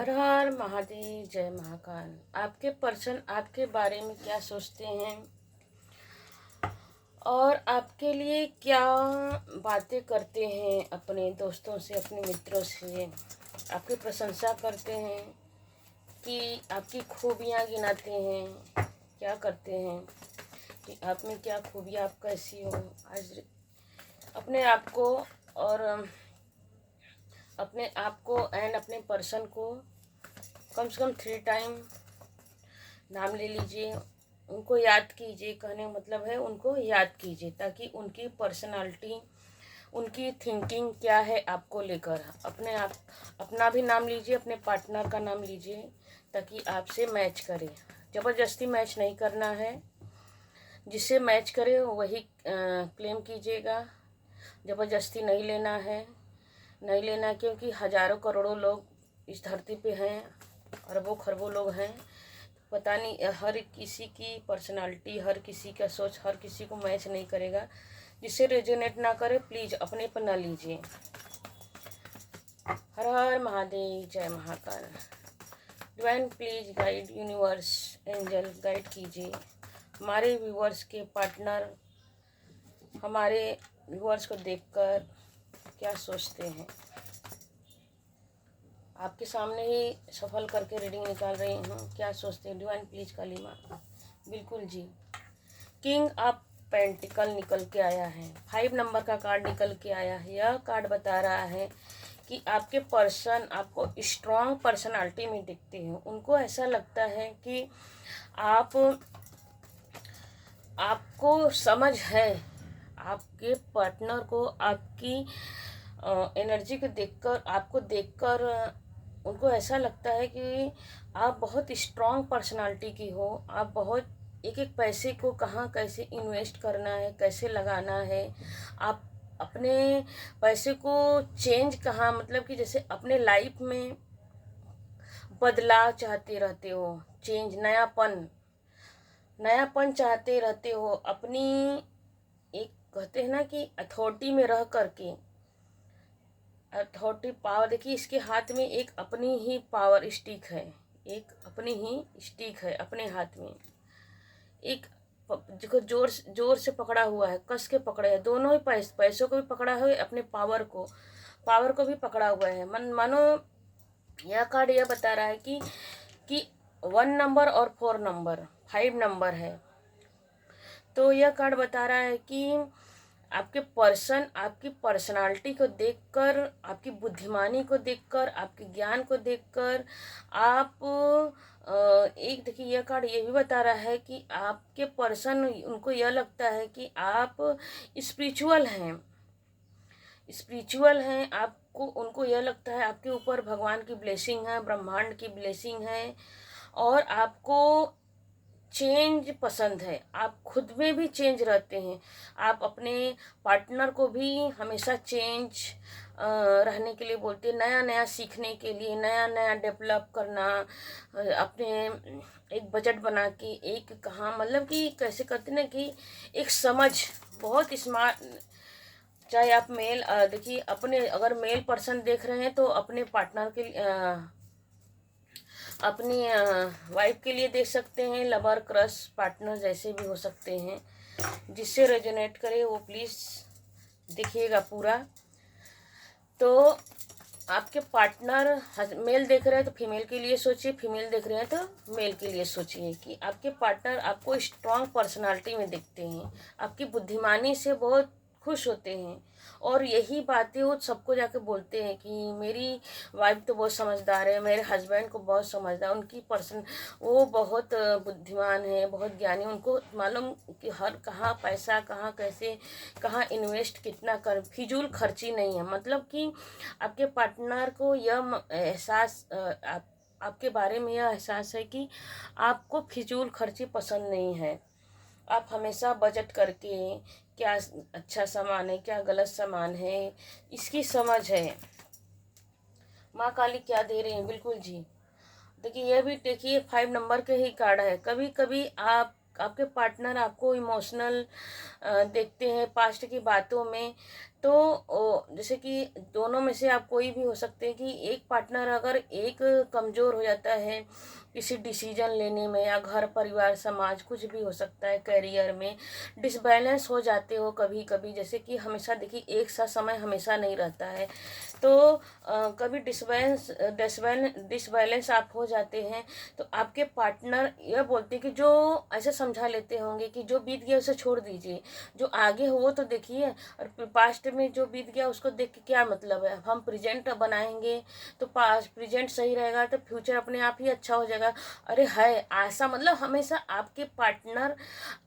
हर हर महादेव, जय महाकाल। आपके पर्सन आपके बारे में क्या सोचते हैं और आपके लिए क्या बातें करते हैं, अपने दोस्तों से, अपने मित्रों से। आपकी प्रशंसा करते हैं कि आपकी खूबियाँ गिनाते हैं, क्या करते हैं कि आप में क्या खूबियाँ, आप कैसी हो। आज अपने आप को और अपने आप को एंड अपने पर्सन को कम से कम 3 टाइम नाम ले लीजिए, उनको याद कीजिए। कहने का मतलब है उनको याद कीजिए, ताकि उनकी पर्सनालिटी, उनकी थिंकिंग क्या है आपको लेकर। अपने आप अपना भी नाम लीजिए, अपने पार्टनर का नाम लीजिए, ताकि आपसे मैच करे। ज़बरदस्ती मैच नहीं करना है, जिससे मैच करे वही क्लेम कीजिएगा। ज़बरदस्ती नहीं लेना है, नहीं लेना, क्योंकि हज़ारों करोड़ों लोग इस धरती पे हैं, अरबों खरबों लोग हैं। पता नहीं हर किसी की पर्सनालिटी, हर किसी का सोच हर किसी को मैच नहीं करेगा। जिससे रेजोनेट ना करे, प्लीज़ अपने पर ना लीजिए। हर हर महादेव, जय Mahakal. Divine please guide, universe angel guide कीजिए हमारे व्यूवर्स के पार्टनर, हमारे व्यूवर्स को देखकर क्या सोचते हैं। आपके सामने ही सफल करके रीडिंग निकाल रही हूँ, क्या सोचते हैं। Divine please कालीमा। बिल्कुल जी। किंग ऑफ पेंटिकल निकल के आया है, 5 नंबर का कार्ड निकल के आया है। यह कार्ड बता रहा है कि आपके पर्सन आपको स्ट्रॉन्ग पर्सनालिटी में दिखते हैं। उनको ऐसा लगता है कि आपको समझ है। आपके पार्टनर को आपकी एनर्जी को देखकर, आपको देखकर उनको ऐसा लगता है कि आप बहुत स्ट्रॉन्ग पर्सनालिटी की हो। आप बहुत एक एक पैसे को कहाँ कैसे इन्वेस्ट करना है, कैसे लगाना है, आप अपने पैसे को चेंज कहाँ, मतलब कि जैसे अपने लाइफ में बदलाव चाहते रहते हो, चेंज, नयापन, नयापन चाहते रहते हो। अपनी एक कहते हैं ना कि अथॉरिटी में रह करके, अथॉरिटी पावर, देखिए इसके हाथ में एक अपनी ही पावर स्टिक है, एक अपनी ही स्टिक है अपने हाथ में। एक देखो जोर से पकड़ा हुआ है, कस के पकड़े है, दोनों ही पैसों को भी पकड़ा है, अपने पावर को भी पकड़ा हुआ है। मानो यह कार्ड यह बता रहा है कि 1 नंबर और 4 नंबर, 5 नंबर है। तो यह कार्ड बता रहा है कि आपके पर्सन आपकी पर्सनालिटी को देखकर, आपकी बुद्धिमानी को देखकर, आपके ज्ञान को देखकर, आप एक देखिए यह कार्ड ये भी बता रहा है कि आपके पर्सन, उनको यह लगता है कि आप स्पिरिचुअल हैं, स्पिरिचुअल हैं। आपको उनको यह लगता है आपके ऊपर भगवान की ब्लेसिंग है, ब्रह्मांड की ब्लेसिंग है, और आपको चेंज पसंद है। आप खुद में भी चेंज रहते हैं। आप अपने पार्टनर को भी हमेशा चेंज रहने के लिए बोलते हैं, नया नया सीखने के लिए, नया नया डेवलप करना। अपने एक बजट बना के, एक कहाँ मतलब कि कैसे करते ना कि एक समझ, बहुत स्मार्ट। चाहे आप मेल देखिए, अपने अगर मेल पर्सन देख रहे हैं तो अपने पार्टनर के अपनी वाइफ के लिए देख सकते हैं, लवर, क्रश, पार्टनर जैसे भी हो सकते हैं। जिससे रेजोनेट करे वो प्लीज़ देखिएगा पूरा। तो आपके पार्टनर मेल देख रहे हैं तो फीमेल के लिए सोचिए, फीमेल देख रहे हैं तो मेल के लिए सोचिए कि आपके पार्टनर आपको स्ट्रॉन्ग पर्सनालिटी में दिखते हैं, आपकी बुद्धिमानी से बहुत खुश होते हैं। और यही बातें वो सबको जाके बोलते हैं कि मेरी वाइफ तो बहुत समझदार है, मेरे हस्बैंड को बहुत समझदार, उनकी पर्सन वो बहुत बुद्धिमान है, बहुत ज्ञानी। उनको मालूम कि हर कहाँ पैसा, कहाँ कैसे, कहाँ इन्वेस्ट कितना कर, फिजूल खर्ची नहीं है। मतलब कि आपके पार्टनर को यह एहसास आपके बारे में यह एहसास है कि आपको फिजूल खर्ची पसंद नहीं है। आप हमेशा बजट करके क्या अच्छा सामान है, क्या गलत सामान है, इसकी समझ है। माँ काली क्या दे रही हैं, बिल्कुल जी। देखिए यह भी देखिए 5 नंबर के ही कार्ड है। कभी कभी आपके पार्टनर आपको इमोशनल देखते हैं पास्ट की बातों में, तो जैसे कि दोनों में से आप कोई भी हो सकते हैं कि एक पार्टनर अगर एक कमज़ोर हो जाता है किसी डिसीजन लेने में, या घर परिवार समाज कुछ भी हो सकता है, करियर में डिसबैलेंस हो जाते हो कभी कभी, जैसे कि हमेशा देखिए एक सा समय हमेशा नहीं रहता है, तो कभी डिसबैलेंस आप हो जाते हैं, तो आपके पार्टनर यह बोलते हैं कि जो ऐसे समझा लेते होंगे कि जो बीत गया उसे छोड़ दीजिए, जो आगे हो वो तो देखिए, और पास्ट में जो बीत गया उसको देख के क्या मतलब है। हम प्रेजेंट बनाएंगे तो पास्ट प्रेजेंट सही रहेगा तो फ्यूचर अपने आप ही अच्छा हो जाएगा। अरे है आशा, मतलब हमेशा आपके पार्टनर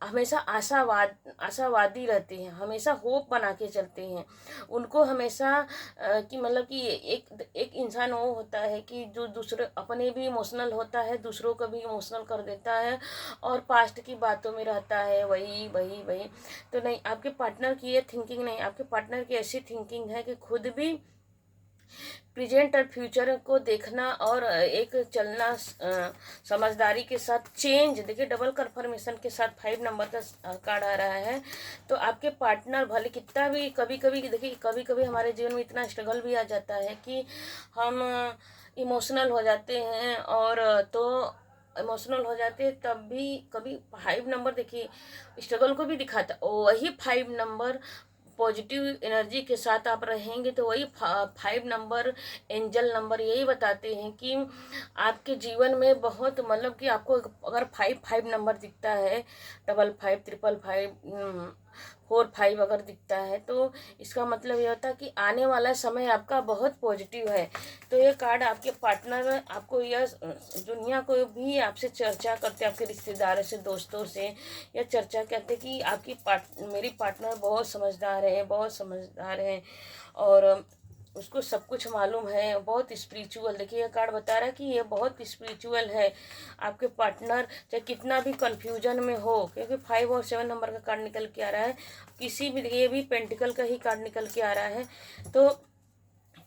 हमेशा आशावादी रहते हैं, हमेशा होप बना के चलते हैं। उनको हमेशा कि मतलब कि एक एक इंसान वो होता है कि जो दूसरे अपने भी इमोशनल होता है, दूसरों को भी इमोशनल कर देता है, और पास्ट की बातों में रहता है, वही वही वही। तो नहीं, आपके पार्टनर की ये थिंकिंग नहीं, आपके पार्टनर की ऐसी थिंकिंग है कि खुद भी प्रेजेंट और फ्यूचर को देखना और एक चलना समझदारी के साथ चेंज। देखिए डबल कंफर्मेशन के साथ 5 नंबर का कार्ड आ रहा है। तो आपके पार्टनर भले कितना भी, कभी कभी देखिए कभी कभी हमारे जीवन में इतना स्ट्रगल भी आ जाता है कि हम इमोशनल हो जाते हैं, और तो इमोशनल हो जाते हैं तब भी कभी 5 नंबर देखिए स्ट्रगल को भी दिखाता, वही 5 नंबर पॉजिटिव एनर्जी के साथ आप रहेंगे तो वही 5 नंबर एंजल नंबर यही बताते हैं कि आपके जीवन में बहुत, मतलब कि आपको अगर 5 नंबर दिखता है, 55 555 45 अगर दिखता है, तो इसका मतलब ये होता है कि आने वाला समय आपका बहुत पॉजिटिव है। तो ये कार्ड आपके पार्टनर आपको यह दुनिया को भी आपसे चर्चा करते हैं, आपके रिश्तेदारों से दोस्तों से यह चर्चा करते कि आपकी मेरी पार्टनर बहुत समझदार है, बहुत समझदार है, और उसको सब कुछ मालूम है, बहुत स्पिरिचुअल। देखिए ये कार्ड बता रहा है कि ये बहुत स्पिरिचुअल है आपके पार्टनर, चाहे कितना भी कंफ्यूजन में हो, क्योंकि 5 और 7 नंबर का कार्ड निकल के आ रहा है। किसी भी, ये भी पेंटिकल का ही कार्ड निकल के आ रहा है। तो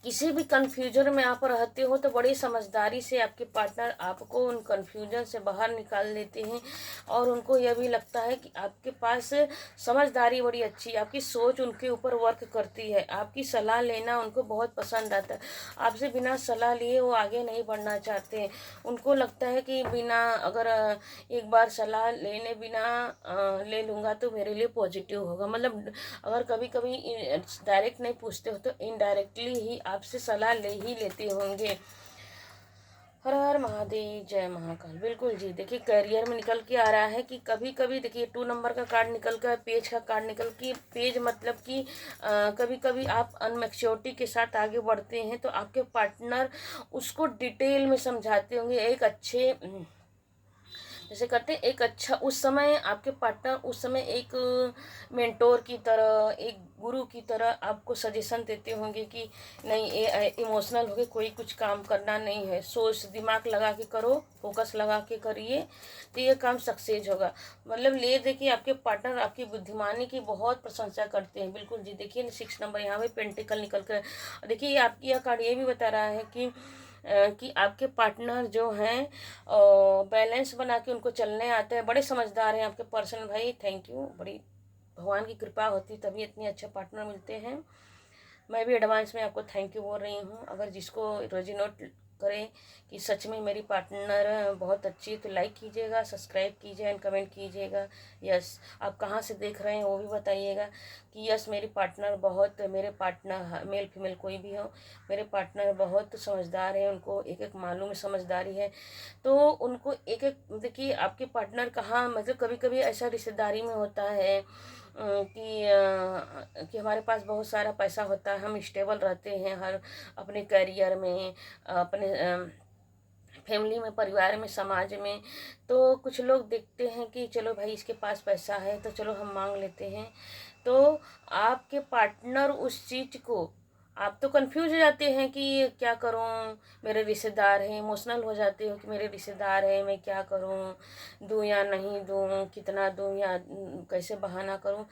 किसी भी कन्फ्यूजन में आप रहते हो तो बड़ी समझदारी से आपके पार्टनर आपको उन कन्फ्यूजन से बाहर निकाल देते हैं, और उनको यह भी लगता है कि आपके पास समझदारी बड़ी अच्छी, आपकी सोच उनके ऊपर वर्क करती है, आपकी सलाह लेना उनको बहुत पसंद आता है। आपसे बिना सलाह लिए वो आगे नहीं बढ़ना चाहते हैं। उनको लगता है कि बिना, अगर एक बार सलाह लेने बिना ले लूँगा तो मेरे लिए पॉजिटिव होगा, मतलब अगर कभी कभी डायरेक्ट नहीं पूछते हो तो इनडायरेक्टली ही आपसे सलाह ले ही लेते होंगे। हर हर महादेव, जय महाकाल। बिल्कुल जी। देखिए करियर में निकल के आ रहा है कि कभी कभी देखिए 2 नंबर का कार्ड निकल कर, पेज का कार्ड निकल के, पेज मतलब कि कभी कभी आप अनमेच्योरिटी के साथ आगे बढ़ते हैं तो आपके पार्टनर उसको डिटेल में समझाते होंगे, एक अच्छे जैसे करते हैं, एक अच्छा उस समय आपके पार्टनर उस समय एक मेंटोर की तरह, एक गुरु की तरह आपको सजेशन देते होंगे कि नहीं, ये इमोशनल होके कोई कुछ काम करना नहीं है, सोच दिमाग लगा के करो, फोकस लगा के करिए तो ये काम सक्सेस होगा। मतलब ले देखिए आपके पार्टनर आपकी बुद्धिमानी की बहुत प्रशंसा करते हैं। बिल्कुल जी। देखिए 6 नंबर यहाँ पे पेंटिकल निकल कर, देखिए आपकी यह कार्ड ये भी बता रहा है कि आपके पार्टनर जो हैं बैलेंस बना के उनको चलने आता है, बड़े समझदार हैं आपके पर्सन। भाई थैंक यू, बड़ी भगवान की कृपा होती तभी इतने अच्छे पार्टनर मिलते हैं। मैं भी एडवांस में आपको थैंक यू बोल रही हूँ। अगर जिसको रेजोनेट करे कि सच में मेरी पार्टनर बहुत अच्छी है तो लाइक कीजिएगा, सब्सक्राइब कीजिए एंड कमेंट कीजिएगा। यस, आप कहाँ से देख रहे हैं वो भी बताइएगा कि यस मेरी पार्टनर बहुत, मेरे पार्टनर मेल फीमेल कोई भी हो, मेरे पार्टनर बहुत समझदार है, उनको एक एक मालूम समझदारी है। तो उनको एक एक, देखिए आपके पार्टनर कहाँ, मतलब कभी कभी ऐसा रिश्तेदारी में होता है कि हमारे पास बहुत सारा पैसा होता है, हम स्टेबल रहते हैं हर अपने करियर में, अपने फैमिली में, परिवार में, समाज में। तो कुछ लोग देखते हैं कि चलो भाई इसके पास पैसा है तो चलो हम मांग लेते हैं। तो आपके पार्टनर उस चीज़ को, आप तो कंफ्यूज हो जाते हैं कि ये क्या करूं, मेरे रिश्तेदार हैं, इमोशनल हो जाते हो कि मेरे रिश्तेदार हैं, मैं क्या करूं, दूं या नहीं दूं, कितना दूं या कैसे बहाना करूं।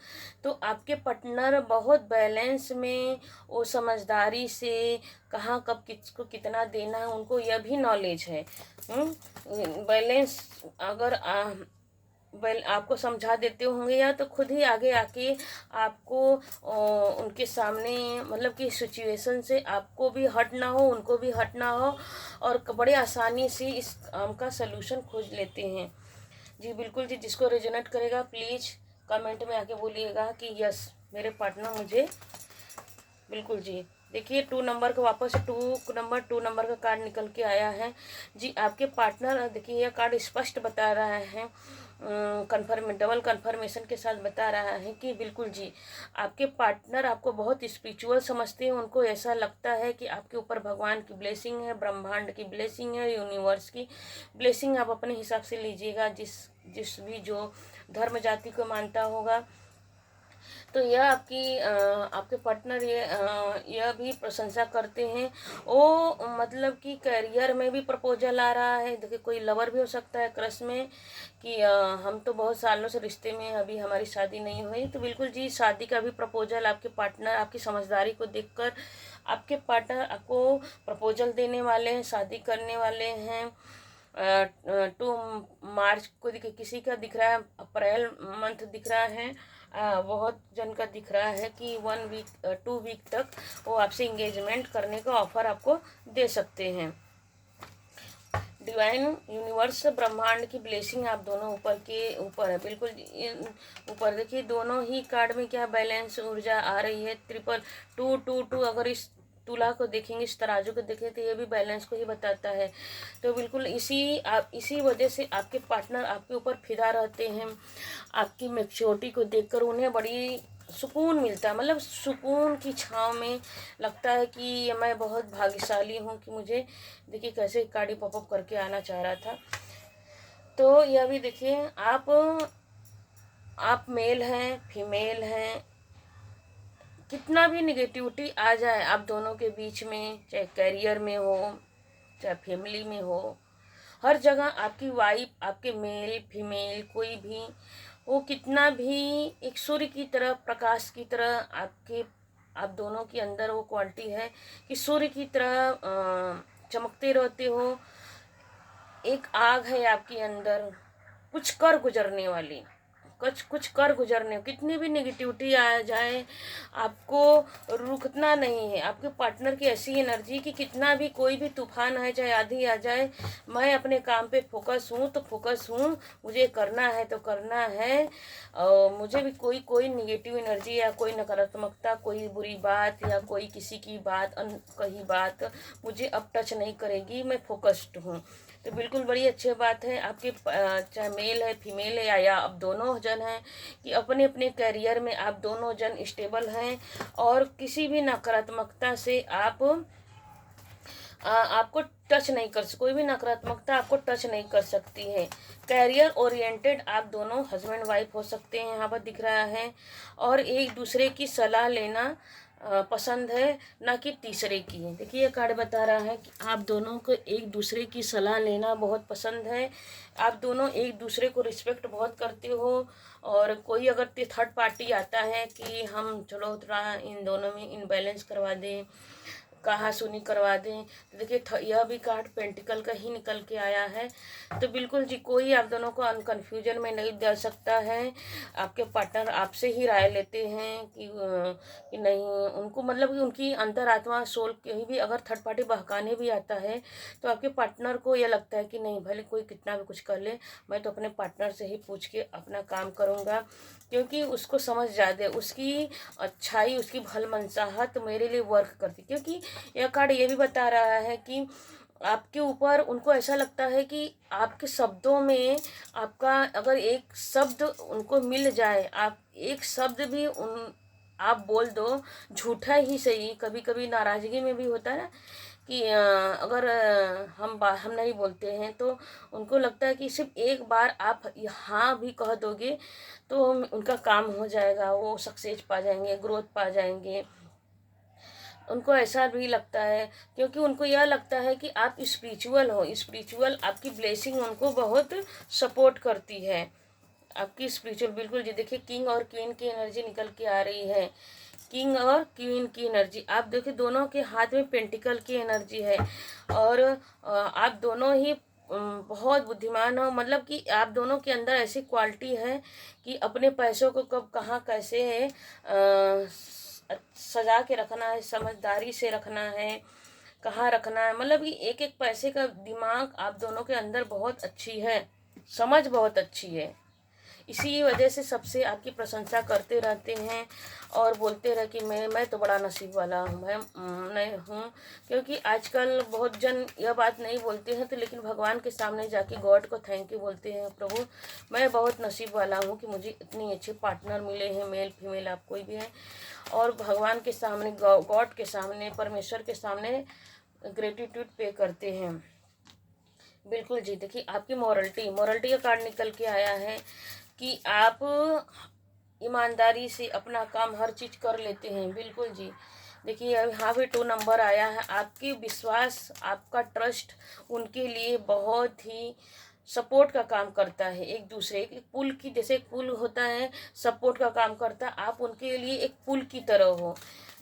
तो आपके पार्टनर बहुत बैलेंस में, वो समझदारी से कहाँ कब किसको कितना देना है उनको यह भी नॉलेज है। बैलेंस अगर वेल आपको समझा देते होंगे, या तो खुद ही आगे आके आपको उनके सामने मतलब कि सिचुएशन से आपको भी हट ना हो, उनको भी हट ना हो, और बड़े आसानी से इस काम का सलूशन खोज लेते हैं। जी बिल्कुल जी, जिसको रेजोनेट करेगा प्लीज़ कमेंट में आके बोलिएगा कि यस मेरे पार्टनर मुझे। बिल्कुल जी, देखिए 2 नंबर का वापस 2 नंबर का कार्ड निकल के आया है जी। आपके पार्टनर, देखिए यह कार्ड स्पष्ट बता रहा है, डबल कन्फर्मेशन के साथ बता रहा है कि बिल्कुल जी आपके पार्टनर आपको बहुत स्पिरिचुअल समझते हैं। उनको ऐसा लगता है कि आपके ऊपर भगवान की ब्लेसिंग है, ब्रह्मांड की ब्लेसिंग है, यूनिवर्स की ब्लेसिंग। आप अपने हिसाब से लीजिएगा, जिस भी जो धर्म जाति को मानता होगा। तो यह आपके पार्टनर यह भी प्रशंसा करते हैं। वो मतलब कि करियर में भी प्रपोजल आ रहा है। देखिए कोई लवर भी हो सकता है क्रश में कि हम तो बहुत सालों से रिश्ते में, अभी हमारी शादी नहीं हुई। तो बिल्कुल जी शादी का भी प्रपोजल आपके पार्टनर आपकी समझदारी को देखकर आपके पार्टनर आपको प्रपोजल देने वाले हैं, शादी करने वाले हैं। 2 मार्च को किसी का दिख रहा है, अप्रैल मंथ दिख रहा है, बहुत जन का दिख रहा है कि 1 वीक 2 वीक तक वो आपसे इंगेजमेंट करने का ऑफर आपको दे सकते हैं। डिवाइन यूनिवर्स ब्रह्मांड की ब्लेसिंग आप दोनों ऊपर है। बिल्कुल ऊपर देखिए दोनों ही कार्ड में क्या बैलेंस ऊर्जा आ रही है। 222 अगर इस तुला को देखेंगे, इस तराजू को देखें तो ये भी बैलेंस को ही बताता है। तो बिल्कुल इसी वजह से आपके पार्टनर आपके ऊपर फिदा रहते हैं। आपकी मैच्योरिटी को देखकर उन्हें बड़ी सुकून मिलता है, मतलब सुकून की छाँव में लगता है कि मैं बहुत भाग्यशाली हूँ कि मुझे, देखिए कैसे कार्ड पॉपअप करके आना चाह रहा था। तो यह भी देखिए आप मेल हैं, फीमेल हैं, कितना भी निगेटिविटी आ जाए आप दोनों के बीच में, चाहे करियर में हो चाहे फैमिली में हो, हर जगह आपकी वाइफ, आपके मेल फीमेल कोई भी वो कितना भी एक सूर्य की तरह, प्रकाश की तरह आप दोनों के अंदर वो क्वालिटी है कि सूर्य की तरह चमकते रहते हो। एक आग है आपके अंदर, कुछ कर गुजरने, कितनी भी नेगेटिविटी आ जाए आपको रुकना नहीं है। आपके पार्टनर की ऐसी एनर्जी कि कितना भी कोई भी तूफान आ जाए, आंधी आ जाए, मैं अपने काम पे फोकस हूँ तो फोकस हूँ, मुझे करना है तो करना है। और मुझे भी कोई निगेटिव एनर्जी या कोई नकारात्मकता, कोई बुरी बात या कोई किसी की बात, कही बात मुझे अब टच नहीं करेगी, मैं फोकस्ड हूँ। तो बिल्कुल बड़ी अच्छी बात है आपके चाहे मेल है फीमेल है या आप दोनों जन हैं कि अपने अपने करियर में आप दोनों जन स्टेबल हैं, और किसी भी नकारात्मकता से आपको टच नहीं कर, कोई भी नकारात्मकता आपको टच नहीं कर सकती है। कैरियर ओरिएंटेड आप दोनों हस्बैंड वाइफ हो सकते हैं, यहाँ पर दिख रहा है, और एक दूसरे की सलाह लेना पसंद है, ना कि तीसरे की। देखिए ये कार्ड बता रहा है कि आप दोनों को एक दूसरे की सलाह लेना बहुत पसंद है। आप दोनों एक दूसरे को रिस्पेक्ट बहुत करते हो, और कोई अगर थर्ड पार्टी आता है कि हम चलो थोड़ा इन दोनों में इनबैलेंस करवा दें, कहा सुनी करवा दें, तो देखिए यह भी कार्ड पेंटिकल का ही निकल के आया है। तो बिल्कुल जी कोई आप दोनों को कन्फ्यूजन में नहीं डाल सकता है। आपके पार्टनर आपसे ही राय लेते हैं कि नहीं, उनको मतलब कि उनकी अंतरात्मा सोल कहीं भी अगर थर्ड पार्टी बहकाने भी आता है तो आपके पार्टनर को यह लगता है कि नहीं, भले कोई कितना भी कुछ कर ले, मैं तो अपने पार्टनर से ही पूछ के अपना काम करूँगा, क्योंकि उसको समझ ज़्यादा, उसकी अच्छाई, उसकी भलमनसाहत मेरे लिए वर्क करती। क्योंकि यह कार्ड ये भी बता रहा है कि आपके ऊपर उनको ऐसा लगता है कि आपके शब्दों में आपका अगर एक शब्द उनको मिल जाए, आप एक शब्द भी आप बोल दो, झूठा ही सही, कभी कभी नाराज़गी में भी होता है ना कि अगर हम नहीं बोलते हैं तो उनको लगता है कि सिर्फ एक बार आप हाँ भी कह दोगे तो उनका काम हो जाएगा, वो सक्सेस पा जाएंगे, ग्रोथ पा जाएंगे। उनको ऐसा भी लगता है क्योंकि उनको यह लगता है कि आप स्पिरिचुअल हो, स्पिरिचुअल आपकी ब्लेसिंग उनको बहुत सपोर्ट करती है, आपकी स्पिरिचुअल। बिल्कुल जी देखिए किंग और क्वीन की एनर्जी निकल के आ रही है, किंग और क्वीन की एनर्जी। आप देखिए दोनों के हाथ में पेंटिकल की एनर्जी है, और आप दोनों ही बहुत बुद्धिमान हो, मतलब कि आप दोनों के अंदर ऐसी क्वालिटी है कि अपने पैसों को कब कहाँ कैसे सजा के रखना है, समझदारी से रखना है, कहाँ रखना है, मतलब कि एक एक पैसे का दिमाग आप दोनों के अंदर बहुत अच्छी है, समझ बहुत अच्छी है। इसी वजह से सबसे आपकी प्रशंसा करते रहते हैं और बोलते रहे कि मैं तो बड़ा नसीब वाला हूँ, मैं हूँ। क्योंकि आजकल बहुत जन यह बात नहीं बोलते हैं, तो लेकिन भगवान के सामने जाके गॉड को थैंक यू बोलते हैं, प्रभु मैं बहुत नसीब वाला हूँ कि मुझे इतनी अच्छे पार्टनर मिले हैं, मेल फीमेल आप कोई भी हैं। और भगवान के सामने, गॉड के सामने, परमेश्वर के सामने ग्रेटिट्यूड पे करते हैं। बिल्कुल जी। देखिए आपकी मॉरलिटी का कार्ड निकल के आया है कि आप ईमानदारी से अपना काम हर चीज़ कर लेते हैं। बिल्कुल जी। देखिए यहाँ पे 2 नंबर आया है। आपकी विश्वास, आपका ट्रस्ट उनके लिए बहुत ही सपोर्ट का काम करता है। एक दूसरे एक पुल की, जैसे एक पुल होता है सपोर्ट का काम करता है, आप उनके लिए एक पुल की तरह हो।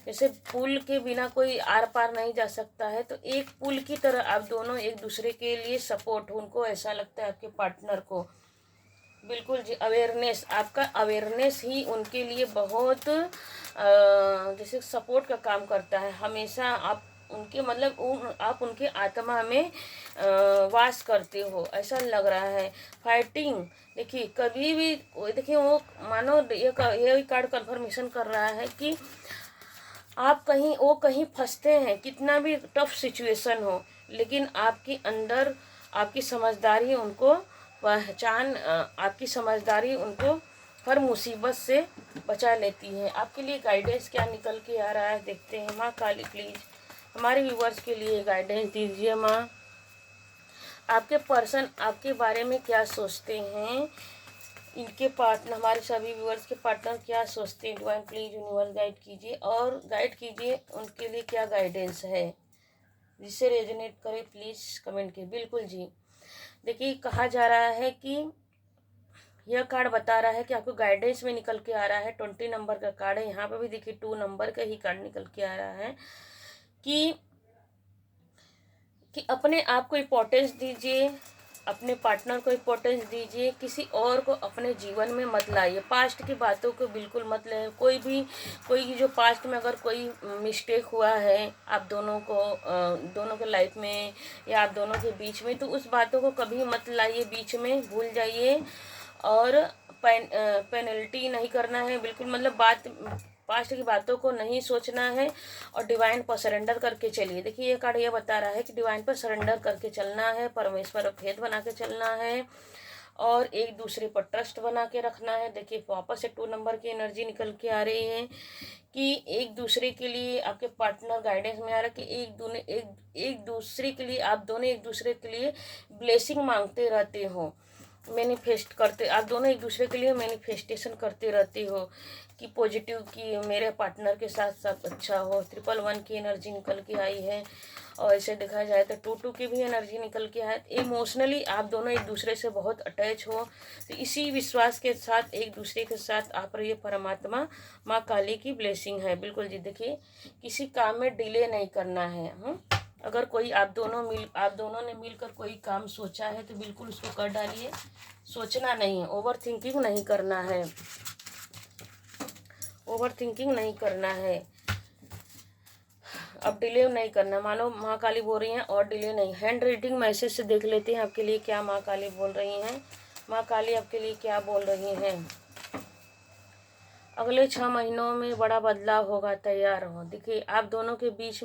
जैसे पुल के बिना कोई आर पार नहीं जा सकता है, तो एक पुल की तरह आप दोनों एक दूसरे के लिए सपोर्ट हो। उनको ऐसा लगता है आपके पार्टनर को। बिल्कुल जी। अवेयरनेस, आपका अवेयरनेस ही उनके लिए बहुत जैसे सपोर्ट का काम करता है। हमेशा आप उनके, मतलब आप उनके आत्मा में वास करते हो, ऐसा लग रहा है। फाइटिंग, देखिए कभी भी, देखिए वो मानो ये कार्ड कंफर्मेशन कर रहा है कि आप कहीं, वो कहीं फंसते हैं, कितना भी टफ सिचुएशन हो, लेकिन आपके अंदर आपकी समझदारी उनको आपकी समझदारी उनको हर मुसीबत से बचा लेती है। आपके लिए गाइडेंस क्या निकल के आ रहा है देखते हैं। माँ काली प्लीज हमारे व्यूवर्स के लिए गाइडेंस दीजिए माँ। आपके पर्सन आपके बारे में क्या सोचते हैं, इनके पार्टनर, हमारे सभी व्यूअर्स के पार्टनर क्या सोचते हैं। डिवाइन प्लीज यूनिवर्स गाइड कीजिए और गाइड कीजिए उनके लिए क्या गाइडेंस है, जिससे रेजोनेट करे प्लीज कमेंट कीजिए। बिल्कुल जी। देखिए कहा जा रहा है कि यह कार्ड बता रहा है कि आपको गाइडेंस में निकल के आ रहा है 20 नंबर का कार्ड है। यहाँ पे भी देखिए 2 नंबर का ही कार्ड निकल के आ रहा है कि अपने आप को इम्पोर्टेंस दीजिए, अपने पार्टनर को इम्पोर्टेंस दीजिए, किसी और को अपने जीवन में मत लाइए। पास्ट की बातों को बिल्कुल मत लें। कोई जो पास्ट में अगर कोई मिस्टेक हुआ है आप दोनों को, दोनों के लाइफ में या आप दोनों के बीच में, तो उस बातों को कभी मत लाइए बीच में, भूल जाइए। और पेनल्टी नहीं करना है बिल्कुल, मतलब पास्ट की बातों को नहीं सोचना है और डिवाइन पर सरेंडर करके चलिए। देखिए ये कार्ड ये बता रहा है कि डिवाइन पर सरेंडर करके चलना है, परमेश्वर पर फेथ बना के चलना है और एक दूसरे पर ट्रस्ट बना के रखना है। देखिए वापस से 2 नंबर की एनर्जी निकल के आ रही है कि एक दूसरे के लिए आपके पार्टनर गाइडेंस में आ रहा है कि एक दूसरे के लिए, आप दोनों एक दूसरे के लिए ब्लेसिंग मांगते रहते हो, मैनिफेस्ट करते, आप दोनों एक दूसरे के लिए मैनिफेस्टेशन करते रहते हो कि पॉजिटिव, कि मेरे पार्टनर के साथ सब अच्छा हो। 111 की एनर्जी निकल के आई है और ऐसे देखा जाए तो 22 की भी एनर्जी निकल के आए। इमोशनली आप दोनों एक दूसरे से बहुत अटैच हो, तो इसी विश्वास के साथ एक दूसरे के साथ आप रहिए। परमात्मा माँ काली की ब्लेसिंग है। बिल्कुल जी। देखिए किसी काम में डिले नहीं करना है। अगर कोई आप दोनों ने मिलकर कोई काम सोचा है तो बिल्कुल उसको कर डालिए। सोचना नहीं है, ओवर थिंकिंग नहीं करना है, ओवर थिंकिंग नहीं करना है। अब डिले नहीं करना, मानो माँ काली बोल रही हैं और डिले नहीं। हैंड रीडिंग मैसेज से देख लेते हैं आपके लिए क्या माँ काली बोल रही हैं। माँ काली आपके लिए क्या बोल रही हैं। अगले 6 महीनों में बड़ा बदलाव होगा, तैयार हो। देखिए आप दोनों के बीच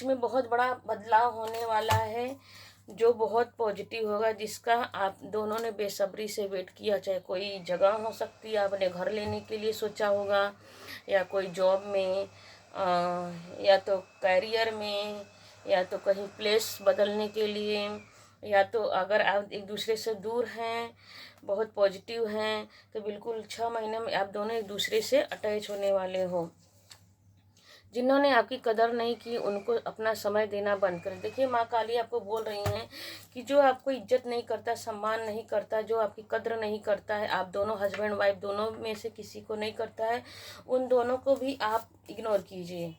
में बहुत बड़ा बदलाव होने वाला है, जो बहुत पॉजिटिव होगा, जिसका आप दोनों ने बेसब्री से वेट किया। चाहे कोई जगह हो सकती है, आपने घर लेने के लिए सोचा होगा, या कोई जॉब में, या तो कैरियर में, या तो कहीं प्लेस बदलने के लिए, या तो अगर आप एक दूसरे से दूर हैं, बहुत पॉजिटिव हैं, तो बिल्कुल 6 महीने में आप दोनों एक दूसरे से अटैच होने वाले हो। जिन्होंने आपकी कदर नहीं की उनको अपना समय देना बंद करें। देखिए माँ काली आपको बोल रही हैं कि जो आपको इज्जत नहीं करता, सम्मान नहीं करता, जो आपकी कद्र नहीं करता है, आप दोनों हस्बैंड वाइफ दोनों में से किसी को नहीं करता है, उन दोनों को भी आप इग्नोर कीजिए।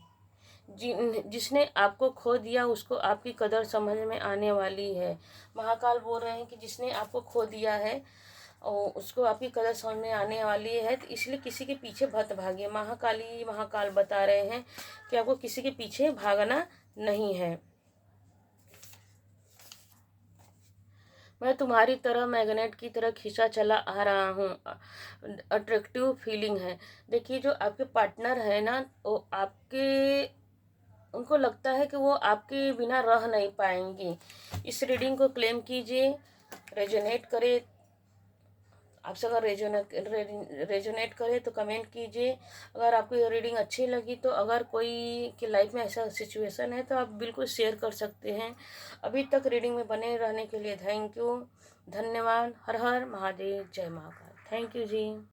जिसने आपको खो दिया उसको आपकी कदर समझ में आने वाली है। महाकाल बोल रहे हैं कि जिसने आपको खो दिया है और उसको आपकी कदर समझ में आने वाली है, तो इसलिए किसी के पीछे मत भागिए। महाकाल बता रहे हैं कि आपको किसी के पीछे भागना नहीं है। मैं तुम्हारी तरह मैग्नेट की तरह खींचा चला आ रहा हूँ। अट्रैक्टिव फीलिंग है। देखिए, जो आपके पार्टनर है ना, वो आपके उनको लगता है कि वो आपके बिना रह नहीं पाएंगी। इस रीडिंग को क्लेम कीजिए, रेजोनेट करे। आपसे अगर रेजोनेट करे तो कमेंट कीजिए। अगर आपको ये रीडिंग अच्छी लगी तो अगर कोई की लाइफ में ऐसा सिचुएशन है तो आप बिल्कुल शेयर कर सकते हैं। अभी तक रीडिंग में बने रहने के लिए थैंक यू, धन्यवाद। हर हर महादेव, जय महाकाल। Thank you ji.